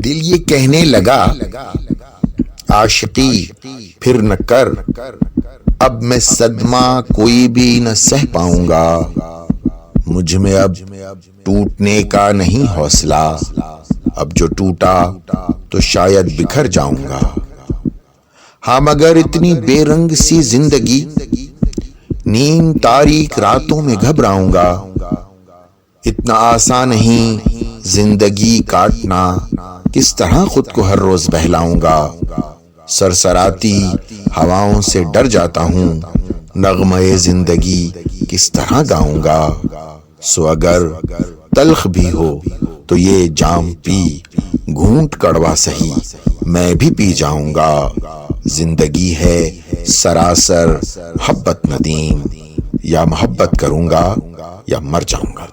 دل یہ کہنے لگا عاشقی پھر نہ کر، اب میں صدمہ کوئی بھی نہ سہ پاؤں گا، مجھ میں اب ٹوٹنے کا نہیں حوصلہ، اب جو ٹوٹا تو شاید بکھر جاؤں گا۔ ہاں مگر اتنی بے رنگ سی زندگی، نیم تاریک راتوں میں گھبراؤں گا، اتنا آسان نہیں زندگی کاٹنا، کس طرح خود کو ہر روز بہلاؤں گا، سرسراتی ہواؤں سے ڈر جاتا ہوں، نغمہ زندگی کس طرح گاؤں گا، سو اگر تلخ بھی ہو تو یہ جام پی، گھونٹ کڑوا سہی میں بھی پی جاؤں گا، زندگی ہے سراسر محبت ندیم، یا محبت کروں گا یا مر جاؤں گا۔